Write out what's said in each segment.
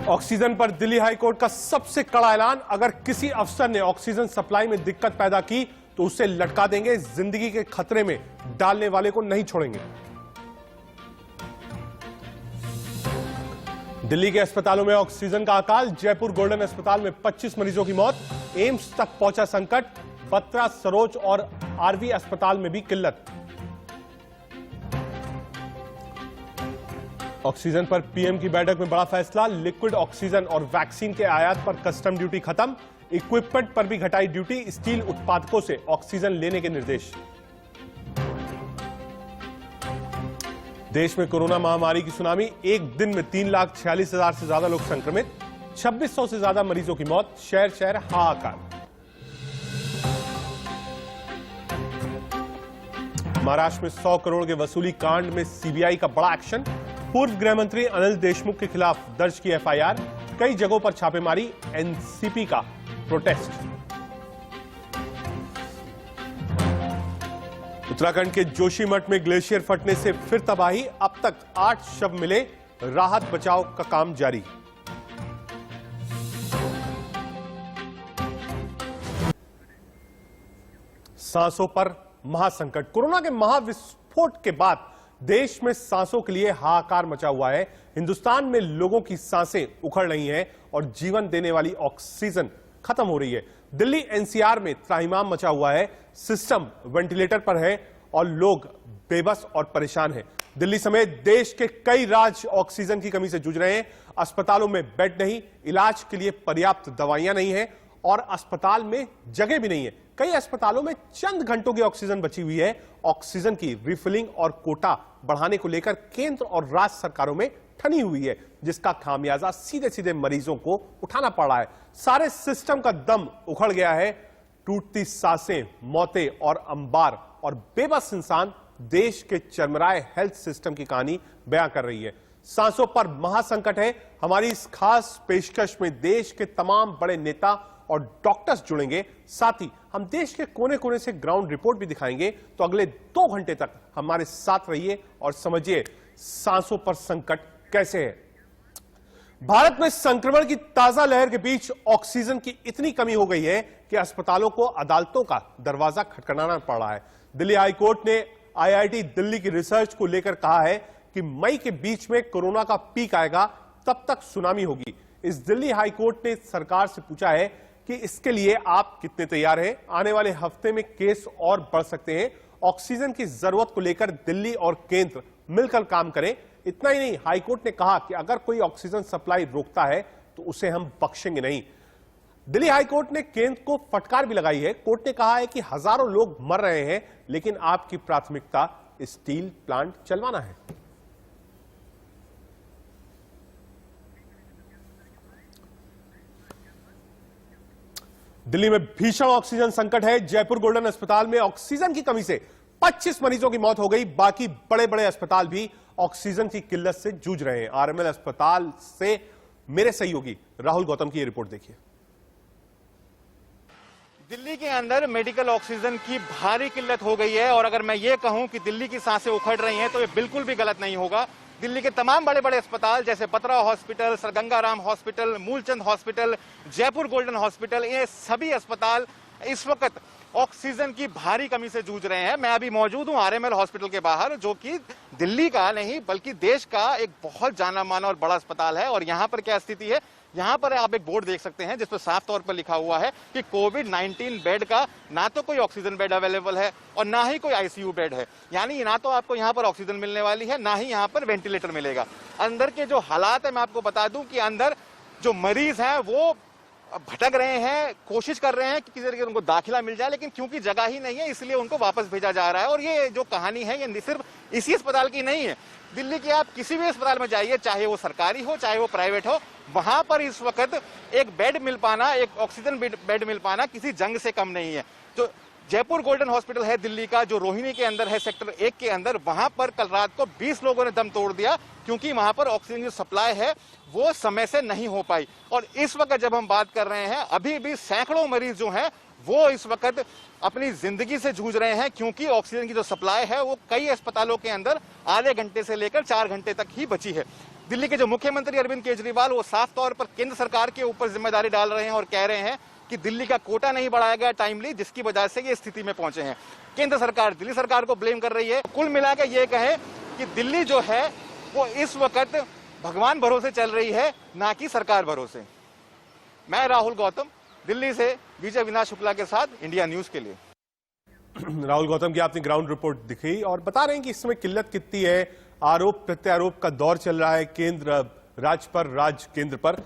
Oxygen पर Delhi high court का सबसे कड़ा ऐलान। अगर किसी अफसर ने ऑक्सीजन सप्लाई में दिक्कत पैदा की तो उसे लटका देंगे, जिंदगी के खतरे में डालने वाले को नहीं छोड़ेंगे। दिल्ली के अस्पतालों में ऑक्सीजन का अकाल। जयपुर गोल्डन अस्पताल में 25 मरीजों की मौत। एम्स तक पहुंचा संकट। बत्रा, सरोज और आरवी अस्पताल में भी किल्लत। ऑक्सीजन पर पीएम की बैठक में बड़ा फैसला। लिक्विड ऑक्सीजन और वैक्सीन के आयात पर कस्टम ड्यूटी खत्म। इक्विपमेंट पर भी घटाई ड्यूटी। स्टील उत्पादकों से ऑक्सीजन लेने के निर्देश। देश में कोरोना महामारी की सुनामी। एक दिन में 3,46,000 से ज्यादा लोग संक्रमित। 2600 से ज्यादा मरीजों की मौत। शहर शहर हाहाकार। महाराष्ट्र में 100 करोड़ के वसूली कांड में सीबीआई का बड़ा एक्शन। पूर्व गृह मंत्री अनिल देशमुख के खिलाफ दर्ज की एफआईआर। कई जगहों पर छापेमारी। एनसीपी का प्रोटेस्ट। उत्तराखंड के जोशीमठ में ग्लेशियर फटने से फिर तबाही। अब तक 8 शव मिले। राहत बचाव का काम जारी। सांसों पर महासंकट। कोरोना के महाविस्फोट के बाद देश में सांसों के लिए हाहाकार मचा हुआ है। हिंदुस्तान में लोगों की सांसें उखड़ रही हैं और जीवन देने वाली ऑक्सीजन खत्म हो रही है। दिल्ली एनसीआर में त्राहिमाम मचा हुआ है। सिस्टम वेंटिलेटर पर है और लोग बेबस और परेशान हैं। दिल्ली समेत देश के कई राज्य ऑक्सीजन की कमी से जूझ रहे हैं। अस्पतालों में बेड नहीं, इलाज के लिए पर्याप्त दवाइयां नहीं है और अस्पताल में जगह भी नहीं है। कई अस्पतालों में चंद घंटों की ऑक्सीजन बची हुई है। ऑक्सीजन की रिफिलिंग और कोटा बढ़ाने को लेकर केंद्र और राज्य सरकारों में ठनी हुई है, जिसका खामियाजा सीधे सीधे मरीजों को उठाना पड़ रहा है। सारे सिस्टम का दम उखड़ गया है। टूटती सांसें, मौतें और अंबार और बेबस इंसान देश के चरमराए हेल्थ सिस्टम की कहानी बयां कर रही है। सांसों पर महासंकट है। हमारी इस खास पेशकश में देश के तमाम बड़े नेता और डॉक्टर्स जुड़ेंगे। साथ ही हम देश के कोने कोने से ग्राउंड रिपोर्ट भी दिखाएंगे। तो अगले 2 घंटे तक हमारे साथ रहिए और समझिए सांसों पर संकट कैसे है। भारत में संक्रमण की ताजा लहर के बीच ऑक्सीजन की इतनी कमी हो गई है कि अस्पतालों को अदालतों का दरवाजा खटखटाना पड़ रहा है। दिल्ली हाईकोर्ट ने आईआईटी दिल्ली की रिसर्च को लेकर कहा है कि मई के बीच में कोरोना का पीक आएगा, तब तक सुनामी होगी। इस दिल्ली हाईकोर्ट ने सरकार से पूछा है कि इसके लिए आप कितने तैयार हैं। आने वाले हफ्ते में केस और बढ़ सकते हैं। ऑक्सीजन की जरूरत को लेकर दिल्ली और केंद्र मिलकर काम करें। इतना ही नहीं, हाईकोर्ट ने कहा कि अगर कोई ऑक्सीजन सप्लाई रोकता है तो उसे हम बख्शेंगे नहीं। दिल्ली हाईकोर्ट ने केंद्र को फटकार भी लगाई है। कोर्ट ने कहा है कि हजारों लोग मर रहे हैं, लेकिन आपकी प्राथमिकता स्टील प्लांट चलवाना है। दिल्ली में भीषण ऑक्सीजन संकट है। जयपुर गोल्डन अस्पताल में ऑक्सीजन की कमी से 25 मरीजों की मौत हो गई। बाकी बड़े बड़े अस्पताल भी ऑक्सीजन की किल्लत से जूझ रहे हैं। आरएमएल अस्पताल से मेरे सहयोगी राहुल गौतम की यह रिपोर्ट देखिए। दिल्ली के अंदर मेडिकल ऑक्सीजन की भारी किल्लत हो गई है और अगर मैं ये कहूं कि दिल्ली की सांसें उखड़ रही हैं तो ये बिल्कुल भी गलत नहीं होगा। दिल्ली के तमाम बड़े बड़े अस्पताल जैसे Batra hospital, sir Gangaram hospital, Moolchand hospital, Jaipur golden hospital, ये सभी अस्पताल इस वक्त ऑक्सीजन की भारी कमी से जूझ रहे हैं। मैं अभी मौजूद हूं आरएमएल हॉस्पिटल के बाहर, जो कि दिल्ली का नहीं बल्कि देश का एक बहुत जाना माना और बड़ा अस्पताल है। और यहाँ पर क्या स्थिति है, यहाँ पर आप एक बोर्ड देख सकते हैं जिस पर साफ तौर पर लिखा हुआ है कि कोविड-19 बेड का ना तो कोई ऑक्सीजन बेड अवेलेबल है और ना ही कोई आईसीयू बेड है। यानी ना तो आपको यहाँ पर ऑक्सीजन मिलने वाली है, ना ही यहाँ पर वेंटिलेटर मिलेगा। अंदर के जो हालात है मैं आपको बता दूं कि अंदर जो मरीज हैं वो भटक रहे हैं, कोशिश कर रहे हैं कि किसी तरीके से उनको दाखिला मिल जाए, लेकिन क्योंकि जगह ही नहीं है इसलिए उनको वापस भेजा जा रहा है। और ये जो कहानी है ये सिर्फ इसी अस्पताल की नहीं है। दिल्ली के आप किसी भी अस्पताल में जाइए, चाहे वो सरकारी हो चाहे वो प्राइवेट हो, वहां पर इस वक्त एक बेड मिल पाना, एक ऑक्सीजन बेड मिल पाना किसी जंग से कम नहीं है। जो जयपुर गोल्डन हॉस्पिटल है दिल्ली का, जो रोहिणी के अंदर है सेक्टर 1 के अंदर, वहां पर कल रात को 20 लोगों ने दम तोड़ दिया क्योंकि वहां पर ऑक्सीजन की सप्लाई है वो समय से नहीं हो पाई। और इस वक्त जब हम बात कर रहे हैं अभी भी सैकड़ों मरीज जो हैं वो इस वक्त अपनी जिंदगी से जूझ रहे हैं क्योंकि ऑक्सीजन की जो सप्लाई है वो कई अस्पतालों के अंदर आधे घंटे से लेकर 4 घंटे तक ही बची है। दिल्ली के जो मुख्यमंत्री अरविंद केजरीवाल वो साफ तौर पर केंद्र सरकार के ऊपर जिम्मेदारी डाल रहे हैं और कह रहे हैं कि दिल्ली का कोटा नहीं बढ़ाया गया टाइमली, जिसकी वजह से ये स्थिति में पहुंचे हैं। केंद्र सरकार दिल्ली सरकार को ब्लेम कर रही है। कुल मिलाकर ये कहें कि दिल्ली जो है वो इस वक्त भगवान भरोसे चल रही है, ना कि सरकार भरोसे। मैं राहुल गौतम, दिल्ली से विजय विनाश शुक्ला के साथ इंडिया न्यूज के लिए। राहुल गौतम की आपने ग्राउंड रिपोर्ट दिखाई और बता रहे हैं कि इस समय किल्लत कितनी है। आरोप प्रत्यारोप का दौर चल रहा है केंद्र राज्य पर, राज्य केंद्र पर।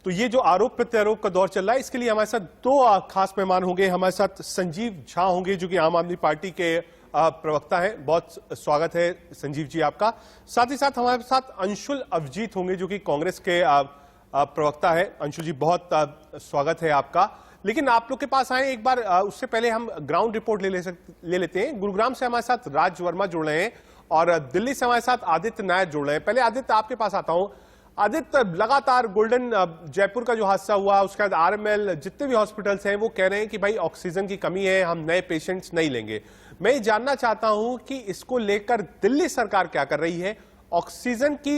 तो ये जो आरोप प्रत्यारोप का दौर चल रहा है, इसके लिए हमारे साथ दो खास मेहमान होंगे। हमारे साथ संजीव झा होंगे जो कि आम आदमी पार्टी के प्रवक्ता हैं। बहुत स्वागत है संजीव जी आपका। साथ ही साथ हमारे साथ अंशुल अभिजीत होंगे जो कि कांग्रेस के प्रवक्ता है। अंशुल जी बहुत स्वागत है आपका। लेकिन आप लोग के पास आए एक बार, उससे पहले हम ग्राउंड रिपोर्ट ले लेते हैं। गुरुग्राम से हमारे साथ राज वर्मा जुड़ रहे हैं और दिल्ली से हमारे साथ आदित्य नायर जुड़ रहे हैं। पहले आदित्य आपके पास आता हूं। आदित्य, लगातार गोल्डन जयपुर का जो हादसा हुआ, उसके बाद आरएमएल, जितने भी हॉस्पिटल्स हैं वो कह रहे हैं कि भाई ऑक्सीजन की कमी है, हम नए पेशेंट्स नहीं लेंगे। मैं ये जानना चाहता हूं कि इसको लेकर दिल्ली सरकार क्या कर रही है। ऑक्सीजन की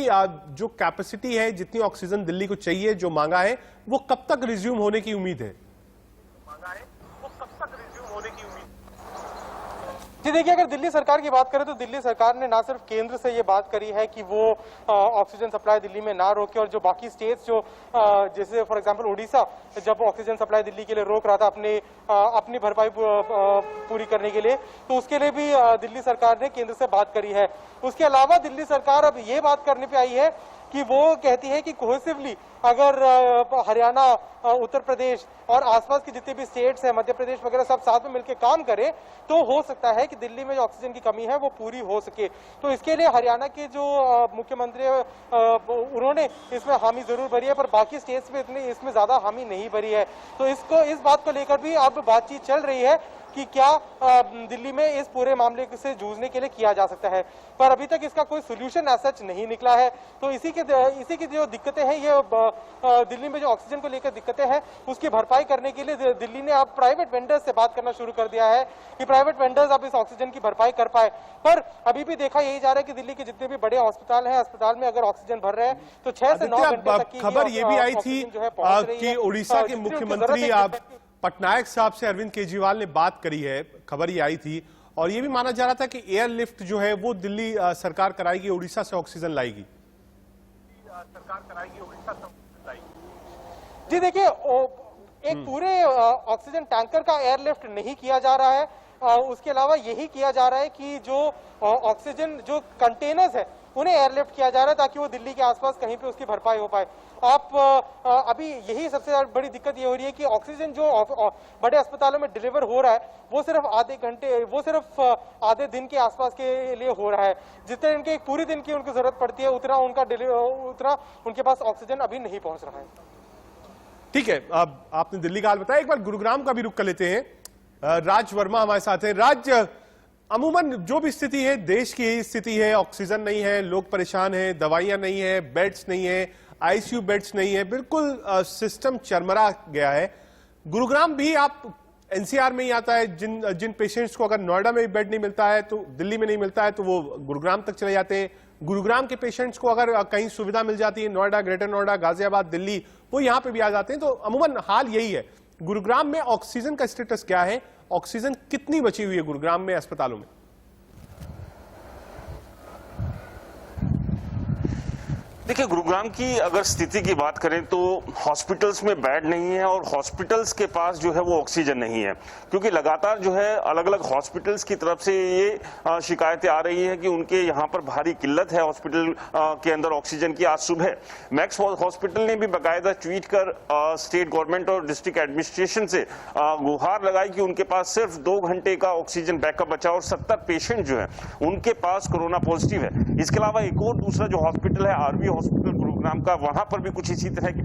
जो कैपेसिटी है, जितनी ऑक्सीजन दिल्ली को चाहिए, जो मांगा है, वो कब तक रिज्यूम होने की उम्मीद है? जी देखिए, अगर दिल्ली सरकार की बात करें तो दिल्ली सरकार ने ना सिर्फ केंद्र से ये बात करी है कि वो ऑक्सीजन सप्लाई दिल्ली में ना रोके, और जो बाकी स्टेट्स जो जैसे फॉर एग्जांपल उड़ीसा जब ऑक्सीजन सप्लाई दिल्ली के लिए रोक रहा था अपनी भरपाई पूरी करने के लिए, तो उसके लिए भी दिल्ली सरकार ने केंद्र से बात करी है। उसके अलावा दिल्ली सरकार अब ये बात करने पे आई है कि वो कहती है कि कोहेसिवली अगर हरियाणा, उत्तर प्रदेश और आसपास के जितने भी स्टेट्स हैं, मध्य प्रदेश वगैरह, सब साथ में मिलकर काम करें तो हो सकता है कि दिल्ली में जो ऑक्सीजन की कमी है वो पूरी हो सके। तो इसके लिए हरियाणा के जो मुख्यमंत्री उन्होंने इसमें हामी जरूर भरी है, पर बाकी स्टेट्स में इसमें ज्यादा हामी नहीं भरी है। तो इस बात को लेकर भी अब बातचीत चल रही है कि क्या दिल्ली में इस पूरे मामले से जूझने के लिए किया जा सकता है, पर अभी तक इसका कोई सोल्यूशन एज सच नहीं निकला है। तो इसी की जो दिक्कतें हैं, ये दिल्ली में जो ऑक्सीजन को लेकर दिक्कतें हैं, उसकी भरपाई करने के लिए दिल्ली ने अब प्राइवेट वेंडर्स से बात करना शुरू कर दिया है कि प्राइवेट वेंडर्स अब इस ऑक्सीजन की भरपाई कर पाए। पर अभी भी देखा यही जा रहा है कि दिल्ली के जितने भी बड़े अस्पताल हैं, अस्पताल में अगर ऑक्सीजन भर रहे हैं तो 6 से 9 घंटे तक की खबर ये भी आई थी कि उड़ीसा के मुख्यमंत्री पटनायक साहब से अरविंद केजरीवाल ने बात करी है। खबर ये आई थी और ये भी माना जा रहा था कि एयरलिफ्ट जो है वो दिल्ली सरकार कराएगी, उड़ीसा से ऑक्सीजन लाएगी। जी देखिए, एक पूरे ऑक्सीजन टैंकर का एयरलिफ्ट नहीं किया जा रहा है। उसके अलावा यही किया जा रहा है कि जो ऑक्सीजन जो कंटेनर्स है उन्हें एयरलिफ्ट किया जा रहा है ताकि वो दिल्ली के आसपास कहीं पे उसकी भरपाई हो पाए। अभी यही सबसे बड़ी दिक्कत ये हो रही है कि ऑक्सीजन जो बड़े अस्पतालों में डिलीवर हो रहा है वो सिर्फ आधे दिन के आसपास के लिए हो रहा है। जितने इनके एक पूरी दिन की उनको जरूरत पड़ती है उतना उनके पास ऑक्सीजन अभी नहीं पहुंच रहा है। ठीक है, अब आपने दिल्ली का हाल बताया, एक बार गुरुग्राम का भी रुख कर लेते हैं। राज वर्मा हमारे साथ है। राज, अमूमन जो भी स्थिति है, देश की यही स्थिति है, ऑक्सीजन नहीं है, लोग परेशान हैं, दवाइयां नहीं है, बेड्स नहीं है, आईसीयू बेड्स नहीं है, बिल्कुल सिस्टम चरमरा गया है। गुरुग्राम भी आप एनसीआर में ही आता है। जिन पेशेंट्स को अगर नोएडा में भी बेड नहीं मिलता है, तो दिल्ली में नहीं मिलता है, तो वो गुरुग्राम तक चले जाते हैं। गुरुग्राम के पेशेंट्स को अगर कहीं सुविधा मिल जाती है, नोएडा, ग्रेटर नोएडा, गाजियाबाद, दिल्ली, वो यहां पे भी आ जाते हैं। तो अमूमन हाल यही है। गुरुग्राम में ऑक्सीजन का स्टेटस क्या है? ऑक्सीजन कितनी बची हुई है गुरुग्राम में अस्पतालों में? देखिए, गुरुग्राम की अगर स्थिति की बात करें तो हॉस्पिटल्स में बेड नहीं है और हॉस्पिटल्स के पास जो है वो ऑक्सीजन नहीं है, क्योंकि लगातार जो है अलग अलग हॉस्पिटल्स की तरफ से ये शिकायतें आ रही है कि उनके यहाँ पर भारी किल्लत है हॉस्पिटल के अंदर ऑक्सीजन की। आज सुबह मैक्स हॉस्पिटल ने भी बाकायदा ट्वीट कर स्टेट गवर्नमेंट और डिस्ट्रिक्ट एडमिनिस्ट्रेशन से गुहार लगाई कि उनके पास सिर्फ 2 घंटे का ऑक्सीजन बैकअप बचा और 70 पेशेंट जो है उनके पास कोरोना पॉजिटिव है। इसके अलावा एक और दूसरा जो हॉस्पिटल है, आरवी हॉस्पिटल गुरुग्राम का, वहां पर भी कुछ इसी तरह की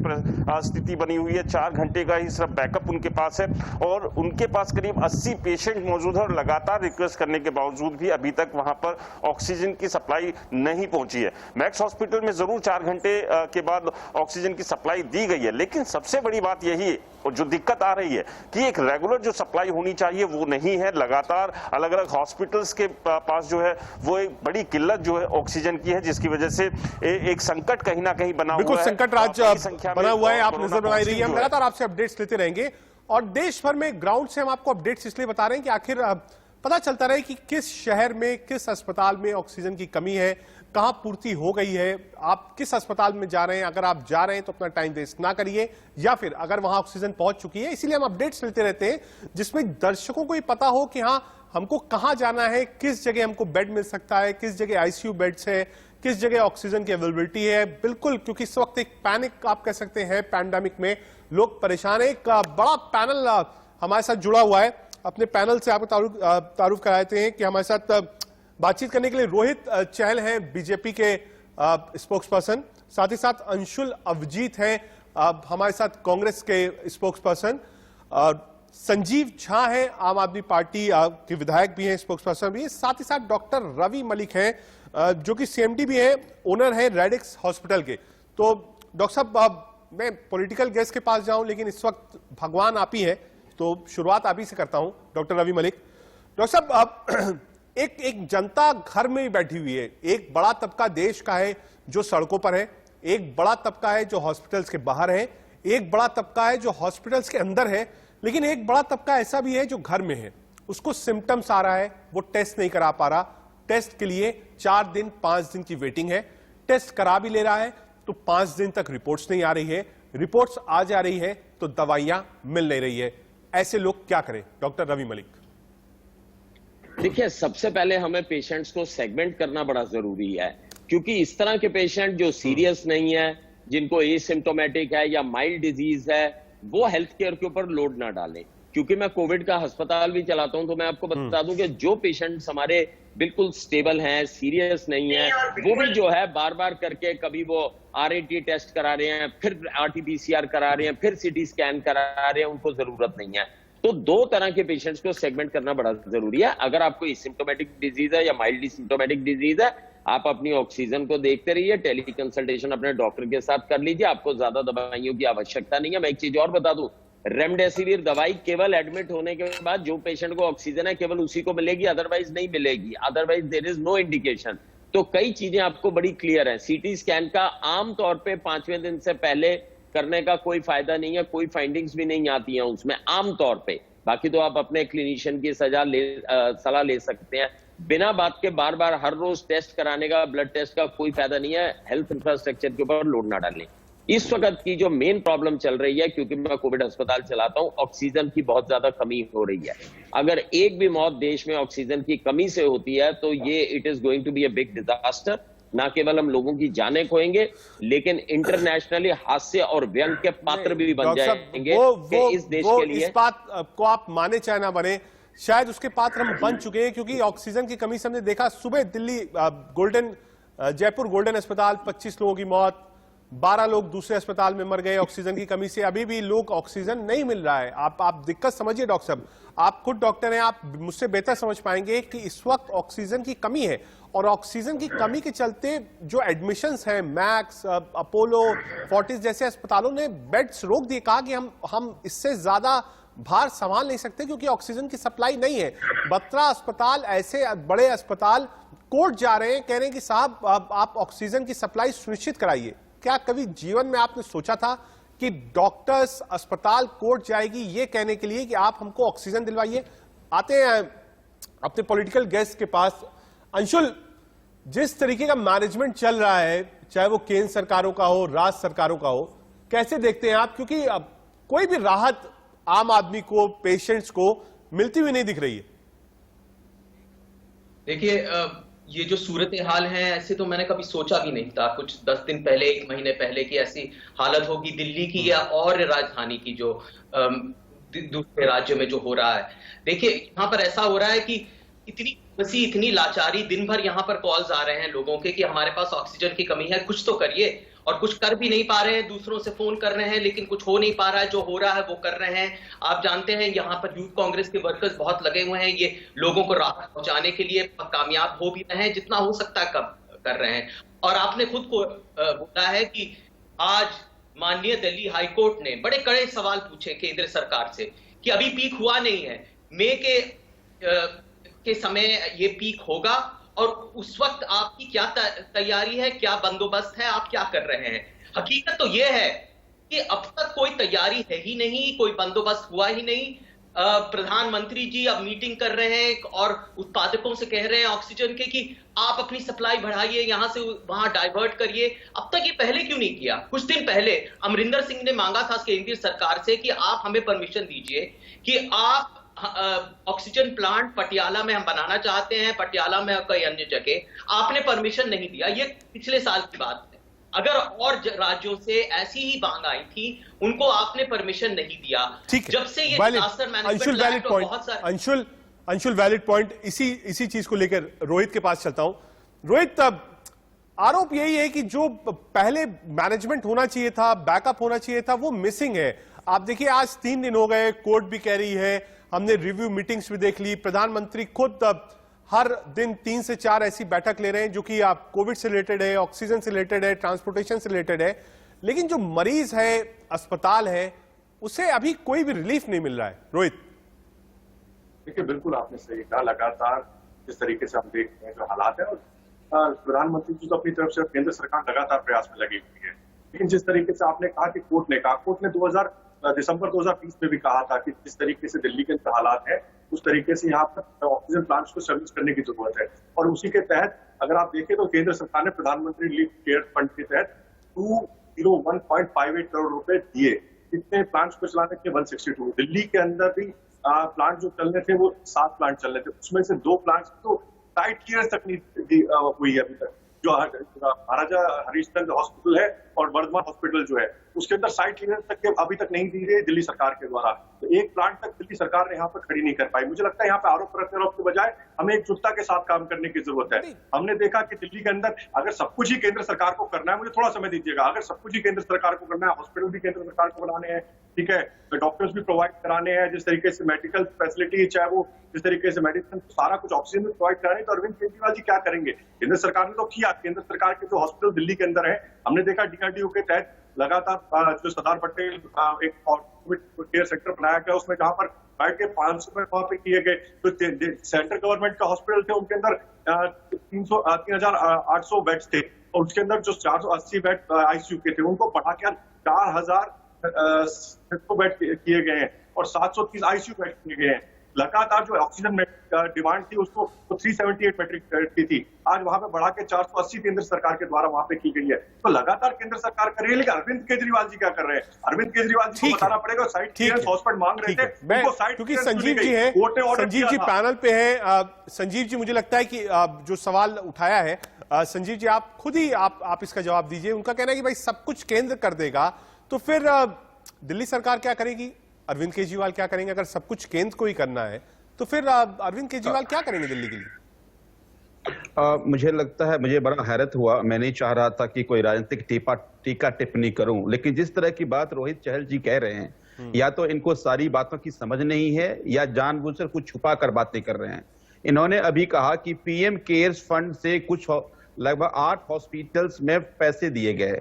स्थिति बनी हुई है। 4 घंटे का ही सिर्फ बैकअप उनके पास है और उनके पास करीब 80 पेशेंट मौजूद है और लगातार रिक्वेस्ट करने के बावजूद भी अभी तक वहां पर ऑक्सीजन की सप्लाई नहीं पहुंची है। मैक्स हॉस्पिटल में जरूर 4 घंटे के बाद ऑक्सीजन की सप्लाई दी गई है, लेकिन सबसे बड़ी बात यही है और जो दिक्कत आ रही है कि एक रेगुलर जो सप्लाई होनी चाहिए वो नहीं है। लगातार अलग अलग हॉस्पिटल्स के पास जो है वो एक बड़ी किल्लत जो है ऑक्सीजन की है, जिसकी वजह से एक संकट कहीं ना कहीं बना हुआ है। बिल्कुल संकट राज बना हुआ है। आप नजर बनाई रही है, हम लगातार आपसे अपडेट्स लेते रहेंगे और देश भर में ग्राउंड से हम आपको अपडेट्स इसलिए बता रहे हैं कि आखिर पता चलता रहे कि किस शहर में किस अस्पताल में ऑक्सीजन की कमी है, कहां पूर्ति हो गई है, आप किस अस्पताल में जा रहे हैं। अगर आप जा रहे हैं तो अपना टाइम वेस्ट ना करिए, या फिर अगर वहां ऑक्सीजन पहुंच चुकी है, इसीलिए हम अपडेट्स लेते रहते हैं जिसमें दर्शकों को ये पता हो कि हाँ हमको कहां जाना है, किस जगह हमको बेड मिल सकता है, किस जगह आईसीयू बेड्स है, किस जगह ऑक्सीजन की अवेलेबिलिटी है। बिल्कुल, क्योंकि इस वक्त एक पैनिक आप कह सकते हैं, पैंडेमिक में लोग परेशान है। एक बड़ा पैनल हमारे साथ जुड़ा हुआ है, अपने पैनल से आपको तारुफ कराते हैं कि हमारे साथ बातचीत करने के लिए रोहित चहल हैं, बीजेपी के स्पोक्स पर्सन, साथ ही साथ अंशुल अवजीत हैं हमारे साथ कांग्रेस के स्पोक्स पर्सन, संजीव झा हैं आम आदमी पार्टी के विधायक भी हैं, स्पोक्स पर्सन भी हैं, साथ ही साथ डॉक्टर रवि मलिक हैं जो कि सीएमडी भी हैं, ओनर हैं रेडिक्स हॉस्पिटल के। तो डॉक्टर साहब मैं पॉलिटिकल गेस्ट के पास जाऊं, लेकिन इस वक्त भगवान आप ही है तो शुरुआत आप ही से करता हूं। डॉक्टर रवि मलिक, डॉक्टर साहब एक जनता घर में ही बैठी हुई है, एक बड़ा तबका देश का है जो सड़कों पर है, एक बड़ा तबका है जो हॉस्पिटल्स के बाहर है, एक बड़ा तबका है जो हॉस्पिटल्स के अंदर है, लेकिन एक बड़ा तबका ऐसा भी है जो घर में है, उसको सिम्टम्स आ रहा है, वो टेस्ट नहीं करा पा रहा, टेस्ट के लिए 4 दिन 5 दिन की वेटिंग है, टेस्ट करा भी ले रहा है तो 5 दिन तक रिपोर्ट्स नहीं आ रही है, रिपोर्ट्स आ जा रही है तो दवाइयां मिल नहीं रही है। ऐसे लोग क्या करें? डॉक्टर रवि मलिक। देखिए, सबसे पहले हमें पेशेंट्स को सेगमेंट करना बड़ा जरूरी है, क्योंकि इस तरह के पेशेंट जो सीरियस नहीं है, जिनको एसिम्प्टोमेटिक है या माइल्ड डिजीज है, वो हेल्थ केयर के ऊपर लोड ना डालें। क्योंकि मैं कोविड का अस्पताल भी चलाता हूं तो मैं आपको बता दूं कि जो पेशेंट्स हमारे बिल्कुल स्टेबल हैं, सीरियस नहीं है, वो भी जो है बार बार करके कभी वो RAT टेस्ट करा रहे हैं, फिर RT-PCR करा रहे हैं, फिर CT स्कैन करा रहे हैं, उनको जरूरत नहीं है। तो 2 तरह के पेशेंट्स को सेगमेंट करना बड़ा जरूरी है। अगर आपको एसिम्प्टोमेटिक डिजीज है या माइल्ड सिम्प्टोमेटिक डिजीज है, आप अपनी ऑक्सीजन को देखते रहिए, टेली कंसल्टेशन अपने डॉक्टर के साथ कर लीजिए, आपको ज्यादा दवाइयों की आवश्यकता नहीं है। मैं एक चीज और बता दूं, रेमडेसिविर दवाई केवल एडमिट होने के बाद जो पेशेंट को ऑक्सीजन है केवल उसी को मिलेगी, अदरवाइज नहीं मिलेगी, otherwise there is no indication. तो कई चीजें आपको बड़ी क्लियर है। CT स्कैन का आमतौर पे 5वें दिन से पहले करने का कोई फायदा नहीं है, कोई फाइंडिंग्स भी नहीं आती हैं उसमें आमतौर पे। बाकी तो आप अपने क्लिनिशियन की सलाह ले सकते हैं। बिना बात के बार बार हर रोज टेस्ट कराने का, ब्लड टेस्ट का कोई फायदा नहीं है। हेल्थ इंफ्रास्ट्रक्चर के ऊपर लोड ना डालें। इस वक्त की जो मेन प्रॉब्लम चल रही है, क्योंकि मैं कोविड अस्पताल चलाता हूं, ऑक्सीजन की बहुत ज्यादा कमी हो रही है। अगर एक भी मौत देश में ऑक्सीजन की कमी से होती है तो ये it is going to be a big disaster. ना केवल हम लोगों की जानें खोएंगे, लेकिन इंटरनेशनली हास्य और व्यंग के पात्र भी बन जाएंगे कि इस देश के लिए। इस बात को आप माने चाहे ना बने, शायद उसके पात्र हम बन चुके हैं, क्योंकि ऑक्सीजन की कमी से हमने देखा सुबह दिल्ली जयपुर गोल्डन अस्पताल 25 लोगों की मौत, 12 लोग दूसरे अस्पताल में मर गए ऑक्सीजन की कमी से। अभी भी लोग ऑक्सीजन नहीं मिल रहा है। आप दिक्कत समझिए डॉक्टर साहब, आप खुद डॉक्टर हैं, आप मुझसे बेहतर समझ पाएंगे कि इस वक्त ऑक्सीजन की कमी है और ऑक्सीजन की कमी के चलते जो एडमिशंस हैं, मैक्स, अपोलो, फोर्टिस जैसे अस्पतालों ने बेड्स रोक दिए, कहा कि हम इससे ज्यादा भार संभाल नहीं सकते क्योंकि ऑक्सीजन की सप्लाई नहीं है। 12 अस्पताल ऐसे बड़े अस्पताल कोर्ट जा रहे हैं, कह रहे हैं कि साहब आप ऑक्सीजन की सप्लाई सुनिश्चित कराइए। क्या कभी जीवन में आपने सोचा था कि डॉक्टर्स, अस्पताल कोर्ट जाएगी ये कहने के लिए कि आप हमको ऑक्सीजन दिलवाइए? आते हैं अपने पॉलिटिकल गेस्ट के पास। अंशुल, जिस तरीके का मैनेजमेंट चल रहा है, चाहे वो केंद्र सरकारों का हो, राज्य सरकारों का हो, कैसे देखते हैं आप? क्योंकि अब कोई भी राहत आम आदमी को, पेशेंट्स को मिलती हुई नहीं दिख रही है। देखिए, ये जो सूरत हाल है, ऐसे तो मैंने कभी सोचा भी नहीं था कुछ 10 दिन पहले, 1 महीने पहले की ऐसी हालत होगी दिल्ली की या और राजधानी की, जो दूसरे राज्यों में जो हो रहा है। देखिए, यहाँ पर ऐसा हो रहा है कि इतनी बेबसी, इतनी लाचारी, दिन भर यहाँ पर कॉल्स आ रहे हैं लोगों के कि हमारे पास ऑक्सीजन की कमी है, कुछ तो करिए, और कुछ कर भी नहीं पा रहे हैं। दूसरों से फोन कर रहे हैं लेकिन कुछ हो नहीं पा रहा है, जो हो रहा है वो कर रहे हैं। आप जानते हैं यहाँ पर यूथ कांग्रेस के वर्कर्स बहुत लगे हुए हैं, ये लोगों को राहत पहुंचाने के लिए कामयाब हो भी रहे हैं, जितना हो सकता है कर रहे हैं। और आपने खुद को बोला है कि आज माननीय दिल्ली हाईकोर्ट ने बड़े कड़े सवाल पूछे केंद्र सरकार से कि अभी पीक हुआ नहीं है, मई के समय ये पीक होगा, और उस वक्त आपकी क्या तैयारी है, क्या बंदोबस्त है, आप क्या कर रहे हैं। हकीकत तो ये है कि अब तक कोई तैयारी है ही नहीं, कोई बंदोबस्त हुआ ही नहीं। प्रधानमंत्री जी अब मीटिंग कर रहे हैं और उत्पादकों से कह रहे हैं ऑक्सीजन के कि आप अपनी सप्लाई बढ़ाइए, यहां से वहां डाइवर्ट करिए। अब तक ये पहले क्यों नहीं किया? कुछ दिन पहले अमरिंदर सिंह ने मांगा था केंद्रीय सरकार से कि आप हमें परमिशन दीजिए कि आप ऑक्सीजन प्लांट पटियाला में हम बनाना चाहते हैं, पटियाला में कई अन्य जगह। आपने परमिशन नहीं दिया, ये पिछले साल की बात है। अगर और राज्यों से ऐसी ही मांग आई थी, उनको आपने परमिशन नहीं दिया। जब से ये डिजास्टर मैनेजमेंट एक्ट और बहुत सारे अंशुल वैलिड पॉइंट, इसी चीज को लेकर रोहित के पास चलता हूं। रोहित, आरोप यही है कि जो पहले मैनेजमेंट होना चाहिए था, बैकअप होना चाहिए था, वो मिसिंग है। आप देखिए आज 3 दिन हो गए, कोर्ट भी कह रही है, हमने रिव्यू मीटिंग्स भी देख ली, प्रधानमंत्री खुद हर दिन 3 से 4 ऐसी बैठक ले रहे हैं जो कि आप कोविड से रिलेटेड है, ऑक्सीजन से रिलेटेड है, ट्रांसपोर्टेशन से रिलेटेड है, लेकिन जो मरीज है, अस्पताल है, उसे अभी कोई भी रिलीफ नहीं मिल रहा है। रोहित, देखिए बिल्कुल आपने सही कहा, लगातार जिस तरीके से हम देख रहे हैं जो हालात है, और प्रधानमंत्री जी तो अपनी तरफ से, केंद्र सरकार लगातार प्रयास में लगी हुई है, लेकिन जिस तरीके से आपने कहा कि कोर्ट ने दिसंबर 2020 में भी कहा था कि जिस तरीके से दिल्ली के अंदर हालात है, उस तरीके से यहाँ पर ऑक्सीजन प्लांट्स को सर्विस करने की जरूरत है। और उसी के तहत अगर आप देखें तो केंद्र सरकार ने प्रधानमंत्री रिलीफ केयर फंड के तहत 201.58 करोड़ रुपए दिए। कितने प्लांट्स को चलाने थे? 162। दिल्ली के अंदर भी प्लांट जो चलने थे वो 7 प्लांट चलने थे, उसमें से 2 प्लांट्स तो साइट क्लियरेंस तक नहीं हुई है अभी तक। जो महाराजा हरीशचंद्र हॉस्पिटल है और वर्धमान हॉस्पिटल जो है, उसके अंदर साइट क्लियरेंस तक अभी तक नहीं दी गई दिल्ली सरकार के द्वारा। तो एक प्लांट तक दिल्ली सरकार ने यहाँ पर खड़ी नहीं कर पाई। मुझे लगता है यहाँ पे आरोप प्रत्यारोप के बजाय हमें एकजुटता के साथ काम करने की जरूरत है। हमने देखा कि दिल्ली के अंदर अगर सब कुछ ही केंद्र सरकार को करना है, मुझे थोड़ा समय दीजिएगा, अगर सब कुछ ही केंद्र सरकार को करना है, हॉस्पिटल भी केंद्र सरकार को बनाने हैं, ठीक है, तो डॉक्टर्स भी प्रोवाइड कराने हैं, जिस तरीके से मेडिकल फैसिलिटी, चाहे वो जिस तरीके से मेडिसिन, सारा कुछ ऑक्सीजन भी प्रोवाइड कराने, तो अरविंद केजरीवाल जी क्या करेंगे? केंद्र सरकार ने तो किया। केंद्र सरकार के जो हॉस्पिटल दिल्ली के अंदर है, हमने देखा DRDO के तहत लगातार जो सरदार पटेल एक कोविड केयर सेंटर बनाया गया, उसमें जहां पर बैठ के 500 बेड वहां पे किए गए। तो सेंट्रल गवर्नमेंट का हॉस्पिटल थे, उनके अंदर 3,800 बेड्स थे, और उसके अंदर जो 480 बेड ICU के थे, उनको बढ़ा के 4,000 बेड किए गए हैं और 730 ICU बेड किए गए हैं। लगातार जो ऑक्सीजन डिमांड थी उसको 378 मेट्रिक की थी, आज वहां पे बढ़ा के 480 केंद्र सरकार के द्वारा वहां पे की गई है। तो लगातार केंद्र सरकार कर रही है, लेकिन अरविंद केजरीवाल जी क्या कर रहे हैं? अरविंद केजरीवाल जी को बताना पड़ेगा, साइट क्लियरेंस हॉस्पिटल मांग रहे थे, उनको साइट क्योंकि संजीव जी है, संजीव जी पैनल पे है। संजीव जी, मुझे लगता है कि जो सवाल उठाया है, संजीव जी आप खुद ही आप इसका जवाब दीजिए। उनका कहना है कि भाई सब कुछ केंद्र कर देगा, तो फिर दिल्ली सरकार क्या करेगी, अरविंद केजरीवाल क्या करेंगे? अगर सब कुछ केंद्र को ही करना है तो फिर अरविंद केजरीवाल क्या करेंगे दिल्ली के लिए? मुझे लगता है, मुझे बड़ा हैरत हुआ, मैं नहीं चाह रहा था कि कोई राजनीतिक टीका टिप्पणी करूं, लेकिन जिस तरह की बात रोहित चहल जी कह रहे हैं, या तो इनको सारी बातों की समझ नहीं है या जानबूझकर कुछ छुपा कर बातें कर रहे हैं। इन्होंने अभी कहा कि PM केयर्स फंड से कुछ लगभग 8 हॉस्पिटल्स में पैसे दिए गए।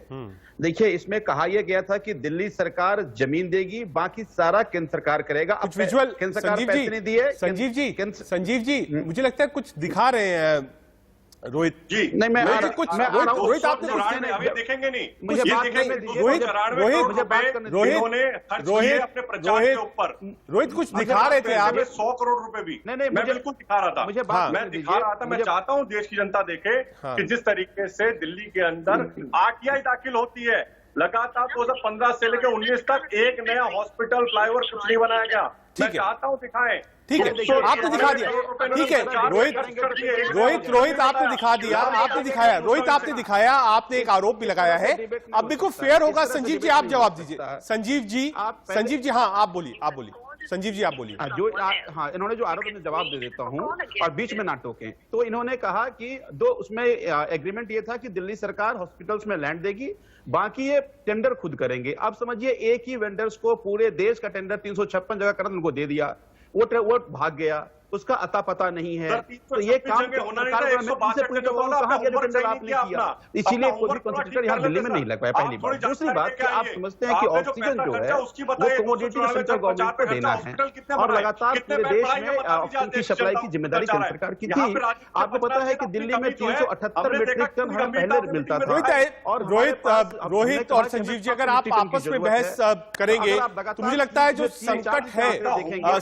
देखिए, इसमें कहा यह गया था कि दिल्ली सरकार जमीन देगी, बाकी सारा केंद्र सरकार करेगा। कुछ विजुअल संजीव जी, मुझे लगता है कुछ दिखा रहे हैं रोहित जी। नहीं, मैं कुछ रोहित आपने अभी देखेंगे नहीं, मुझे बात नहीं, रोहित कुछ दिखा रहे थे आप, 100 करोड़ रुपए भी नहीं, मैं बिल्कुल दिखा रहा था, मैं दिखा रहा था। मैं चाहता हूं देश की जनता देखे कि जिस तरीके से दिल्ली के अंदर RTI दाखिल होती है, लगातार 2015 से लेकर 19 तक एक नया हॉस्पिटल, फ्लाईओवर कुछ नहीं बनाया गया। मैं चाहता हूं दिखाएं। ठीक है, आपने दिखा दिया, ठीक है रोहित आपने दिखा दिया, आपने दिखाया, रोहित आपने दिखाया, आपने एक आरोप भी लगाया है। अब देखो फेयर होगा, संजीव जी आप जवाब दीजिए। संजीव जी हाँ, आप बोलिए। संजीव जी आप बोलिए। हाँ, इन्होंने जो आरोप में जवाब दे देता हूँ और बीच में ना टोकें। तो इन्होंने कहा कि उसमें एग्रीमेंट ये था कि दिल्ली सरकार हॉस्पिटल्स में लैंड देगी, बाकी ये टेंडर खुद करेंगे। अब समझिए एक ही वेंडर्स को पूरे देश का टेंडर 356 जगह कर उनको दे दिया, वो भाग गया, उसका अता पता नहीं है। तो ये काम इसीलिए कोई कंस्ट्रक्टर यहाँ दिल्ली में नहीं लग पाया, पहली बात। दूसरी बात कि आप समझते हैं कि ऑक्सीजन जो है वो कमोडिटी सेंट्रल गवर्नमेंट को देना है और लगातार पूरे देश में ऑक्सीजन की सप्लाई की जिम्मेदारी केंद्र सरकार की थी। आपको पता है कि दिल्ली में 378 मीट्रिक टन हमें पहले मिलता था। और रोहित और संजीव जी, अगर आप आपस में बहस करेंगे तो मुझे लगता है जो संकट है,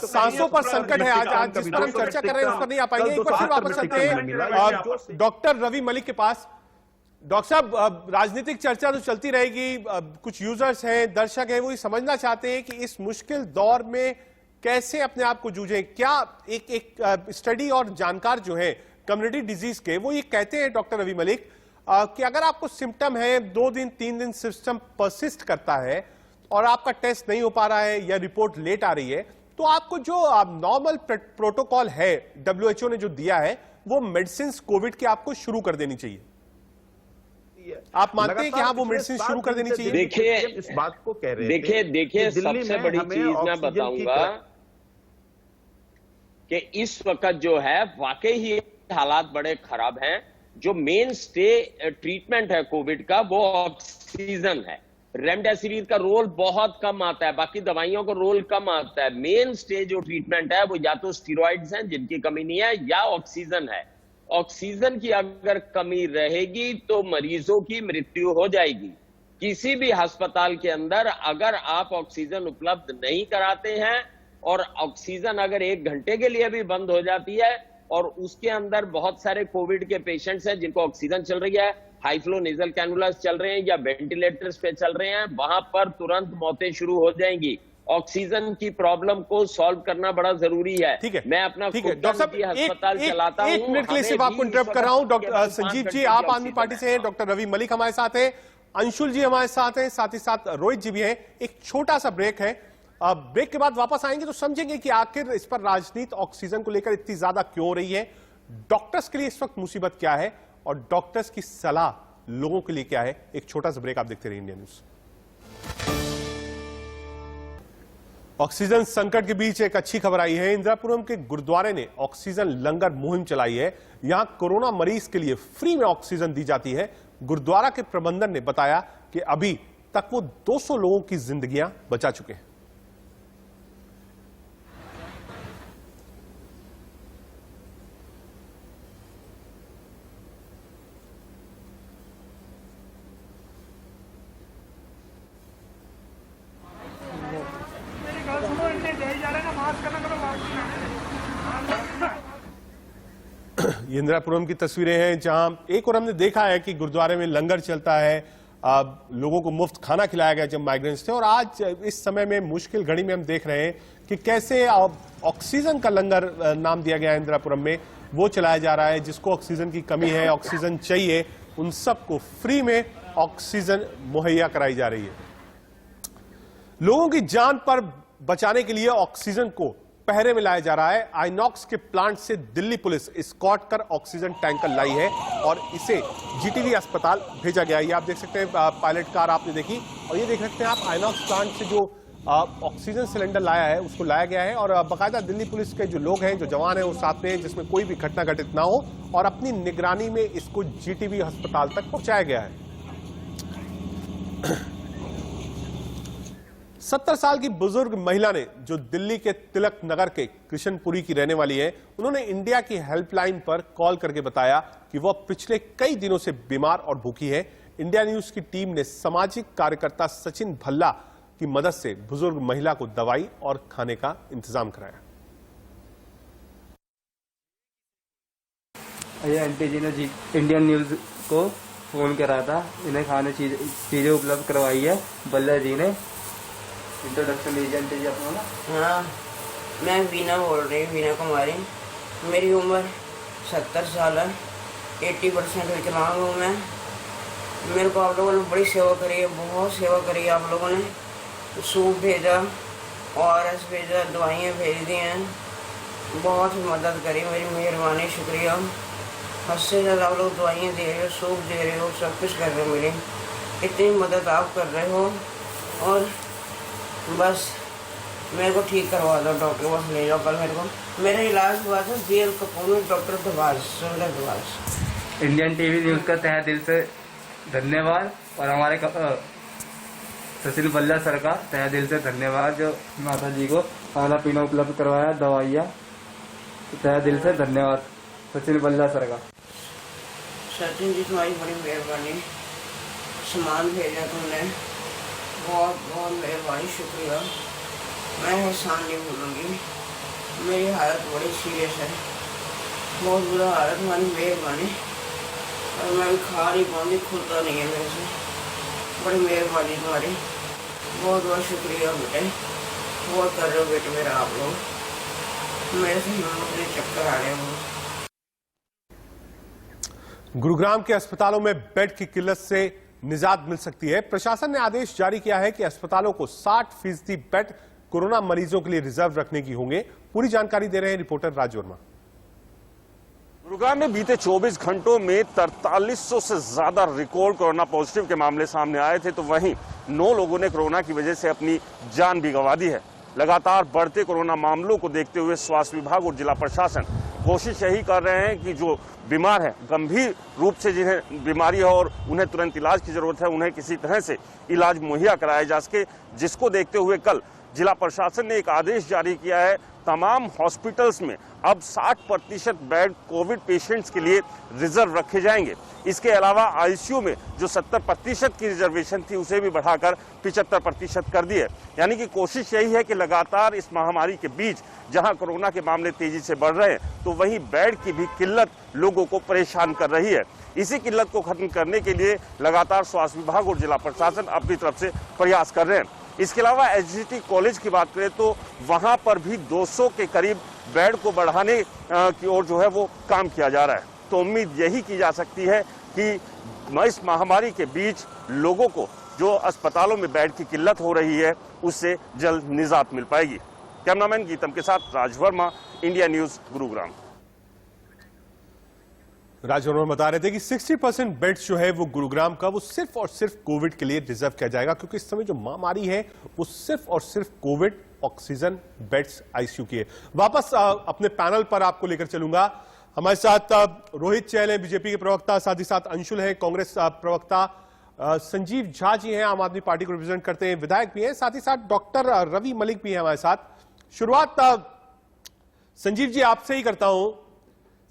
सांसों पर संकट है आज जिस पर हम चर्चा कर रहे हैं उस पर नहीं आ पाएंगे। एक बार फिर वापस चलते हैं डॉक्टर रवि मलिक के पास। डॉक्टर साहब, राजनीतिक चर्चा तो चलती रहेगी, कुछ यूजर्स हैं, दर्शक हैं, वो ये समझना चाहते हैं कि इस मुश्किल दौर में कैसे अपने आप को जूझें। क्या एक स्टडी और जानकार जो है कम्युनिटी डिजीज के, वो ये कहते हैं डॉक्टर रवि मलिक कि अगर आपको सिम्टम है 2 दिन 3 दिन सिस्टम परसिस्ट करता है और आपका टेस्ट नहीं हो पा रहा है या रिपोर्ट लेट आ रही है, तो आपको जो नॉर्मल प्रोटोकॉल है WHO ने जो दिया है वो मेडिसिन कोविड की आपको शुरू कर देनी चाहिए। आप मानते हैं कि हाँ वो मेडिसिन शुरू कर देनी चाहिए? देखिए इस बात को कह रहे हैं, देखिए सबसे बड़ी चीज मैं बताऊंगा कि इस वक्त जो है वाकई ही हालात बड़े खराब हैं। जो मेन स्टे ट्रीटमेंट है कोविड का वो ऑक्सीजन है। रेमडेसिविर का रोल बहुत कम आता है, बाकी दवाइयों का रोल कम आता है। मेन स्टेज जो ट्रीटमेंट है वो या तो स्टीरॉइड्स हैं जिनकी कमी नहीं है या ऑक्सीजन है। ऑक्सीजन की अगर कमी रहेगी तो मरीजों की मृत्यु हो जाएगी। किसी भी अस्पताल के अंदर अगर आप ऑक्सीजन उपलब्ध नहीं कराते हैं और ऑक्सीजन अगर 1 घंटे के लिए भी बंद हो जाती है और उसके अंदर बहुत सारे कोविड के पेशेंट्स हैं जिनको ऑक्सीजन चल रही है, हाई फ्लो नेजल कैनुलास चल रहे हैं या वेंटिलेटर्स पे चल रहे हैं, वहां पर तुरंत मौतें शुरू हो जाएंगी। ऑक्सीजन की प्रॉब्लम को सॉल्व करना बड़ा जरूरी है। ठीक है, मैं अपना डॉक्टर साहब अस्पताल चलाता हूं। 1 मिनट के लिए सिर्फ आपको इंटरप्ट कर रहा हूं। डॉक्टर संजीव जी आप आदमी पार्टी से हैं, डॉक्टर रवि मलिक हमारे साथ हैं, अंशुल जी हमारे साथ हैं, साथ ही साथ रोहित जी भी हैं। एक छोटा सा ब्रेक है, ब्रेक के बाद वापस आएंगे तो समझेंगे कि आखिर इस पर राजनीति ऑक्सीजन को लेकर इतनी ज्यादा क्यों हो रही है, डॉक्टर्स के लिए इस वक्त मुसीबत क्या है और डॉक्टर्स की सलाह लोगों के लिए क्या है। एक छोटा सा ब्रेक, आप देखते रहिए इंडिया न्यूज। ऑक्सीजन संकट के बीच एक अच्छी खबर आई है। इंदिरापुरम के गुरुद्वारे ने ऑक्सीजन लंगर मुहिम चलाई है। यहां कोरोना मरीज के लिए फ्री में ऑक्सीजन दी जाती है। गुरुद्वारा के प्रबंधन ने बताया कि अभी तक वो 200 लोगों की जिंदगियां बचा चुके हैं। ये इंदिरापुरम की तस्वीरें हैं जहां एक और हमने देखा है कि गुरुद्वारे में लंगर चलता है, लोगों को मुफ्त खाना खिलाया गया जब माइग्रेंट्स थे। और आज इस समय में मुश्किल घड़ी में हम देख रहे हैं कि कैसे ऑक्सीजन का लंगर नाम दिया गया है इंदिरापुरम में, वो चलाया जा रहा है। जिसको ऑक्सीजन की कमी है, ऑक्सीजन चाहिए, उन सबको फ्री में ऑक्सीजन मुहैया कराई जा रही है। लोगों की जान पर बचाने के लिए ऑक्सीजन को पहरे में लाया जा रहा है। आइनॉक्स के प्लांट से दिल्ली पुलिस स्कॉट कर ऑक्सीजन टैंकर लाई है और इसे जीटीवी अस्पताल भेजा गया है। ये आप देख सकते हैं, पायलट कार आपने देखी, और ये देख सकते हैं आप आइनॉक्स प्लांट से जो ऑक्सीजन सिलेंडर लाया है उसको लाया गया है और बाकायदा दिल्ली पुलिस के जो लोग हैं, जो जवान हैं, वो साथ में, जिसमें कोई भी घटना घटित ना हो, और अपनी निगरानी में इसको जीटीवी अस्पताल तक पहुंचाया गया है। 70 साल की बुजुर्ग महिला ने, जो दिल्ली के तिलक नगर के कृष्णपुरी की रहने वाली है, उन्होंने इंडिया की हेल्पलाइन पर कॉल करके बताया कि वह पिछले कई दिनों से बीमार और भूखी है। इंडिया न्यूज की टीम ने सामाजिक कार्यकर्ता सचिन भल्ला की मदद से बुजुर्ग महिला को दवाई और खाने का इंतजाम कराया। ये आंटी जी ने इंडियन न्यूज को फोन करा था, इन्हें खाने चीजें उपलब्ध करवाई है भल्ला जी ने। इंट्रोडक्शन लीजिए आंटी जी अपना। हाँ, मैं वीना बोल रही हूँ, वीना कुमारी। मेरी उम्र 70 साल है, 80% विकलांग हूँ मैं। मेरे को आप लोगों ने बड़ी सेवा करी है, बहुत सेवा करी है आप लोगों ने। सूप भेजा, ORS भेजा, दवाइयाँ भेज दी हैं, बहुत मदद करी, मेरी मेहरबानी, शुक्रिया। हद से ज़्यादा आप लोग दवाइयाँ दे रहे हो, सूप दे रहे हो, सब कुछ कर रहे हो, मेरी इतनी मदद आप कर रहे हो। और बस मेरे को ठीक करवा दो, डॉक्टर बस ले जाओ कल मेरे को। मेरा इलाज हुआ था DL कपूर में, डॉक्टर दरबाज, सुंदर दरबाज। इंडियन टीवी न्यूज़ का तहे दिल से धन्यवाद, और हमारे सचिन बल्ला सर का तहे दिल से धन्यवाद, जो माता जी को खाना पीना उपलब्ध करवाया, दवाइयाँ, तहे दिल से धन्यवाद सचिन बल्ला सर का। सचिन जी तुम्हारी बड़ी मेहरबानी, सामान भेजा तुमने, बहुत बहुत मेहरबानी, शुक्रिया। मैं एहसान नहीं भूलूंगी। मेरी हालत बड़ी सीरियस है, बहुत बुरा हालत, तुम्हारी मेहरबानी। और मैं भी खा नहीं पाऊँगी, खुलता नहीं है मेरे से, बड़ी मेहरबानी तुम्हारी, बहुत बहुत शुक्रिया बेटे, बहुत कर रहे हो बेटे मेरा आप लोग, मेरे से हिम्मत नहीं, चक्कर आ रहे हो। गुरुग्राम के अस्पतालों में बेड की किल्लत से निजात मिल सकती है। प्रशासन ने आदेश जारी किया है कि अस्पतालों को 60% बेड कोरोना मरीजों के लिए रिजर्व रखने की होंगे। पूरी जानकारी दे रहे हैं रिपोर्टर राज वर्मा। गुरुग्राम में बीते 24 घंटों में 4300 से ज्यादा रिकॉर्ड कोरोना पॉजिटिव के मामले सामने आए थे, तो वहीं 9 लोगों ने कोरोना की वजह से अपनी जान भी गंवा दी है। लगातार बढ़ते कोरोना मामलों को देखते हुए स्वास्थ्य विभाग और जिला प्रशासन कोशिश यही कर रहे हैं कि जो बीमार है, गंभीर रूप से जिन्हें बीमारी है और उन्हें तुरंत इलाज की जरूरत है, उन्हें किसी तरह से इलाज मुहैया कराया जा सके, जिसको देखते हुए कल जिला प्रशासन ने एक आदेश जारी किया है। तमाम हॉस्पिटल्स में अब 60% बेड कोविड पेशेंट्स के लिए रिजर्व रखे जाएंगे। इसके अलावा आईसीयू में जो 70% की रिजर्वेशन थी, उसे भी बढ़ाकर 75% कर दी है। यानी कि कोशिश यही है कि लगातार इस महामारी के बीच जहां कोरोना के मामले तेजी से बढ़ रहे हैं, तो वहीं बेड की भी किल्लत लोगों को परेशान कर रही है। इसी किल्लत को खत्म करने के लिए लगातार स्वास्थ्य विभाग और जिला प्रशासन अपनी तरफ से प्रयास कर रहे हैं। इसके अलावा एचजीटी कॉलेज की बात करें तो वहां पर भी 200 के करीब बेड को बढ़ाने की ओर जो है वो काम किया जा रहा है। तो उम्मीद यही की जा सकती है कि इस महामारी के बीच लोगों को जो अस्पतालों में बेड की किल्लत हो रही है, उससे जल्द निजात मिल पाएगी। कैमरामैन गीतम के साथ राज वर्मा, इंडिया न्यूज, गुरुग्राम। राजवर्मा बता रहे थे कि 60% बेड्स जो है वो गुरुग्राम का वो सिर्फ और सिर्फ कोविड के लिए रिजर्व किया जाएगा, क्योंकि इस समय जो महामारी है वो सिर्फ और सिर्फ कोविड ऑक्सीजन बेड्स आईसीयू की है। वापस अपने पैनल पर आपको लेकर चलूंगा। हमारे साथ रोहित चहल है, बीजेपी के प्रवक्ता, साथ ही साथ अंशुल है, कांग्रेस प्रवक्ता, संजीव झा जी हैं, आम आदमी पार्टी को रिप्रेजेंट करते हैं, विधायक भी हैं, साथ ही साथ डॉक्टर रवि मलिक भी हैं हमारे साथ। शुरुआत संजीव जी आपसे ही करता हूं।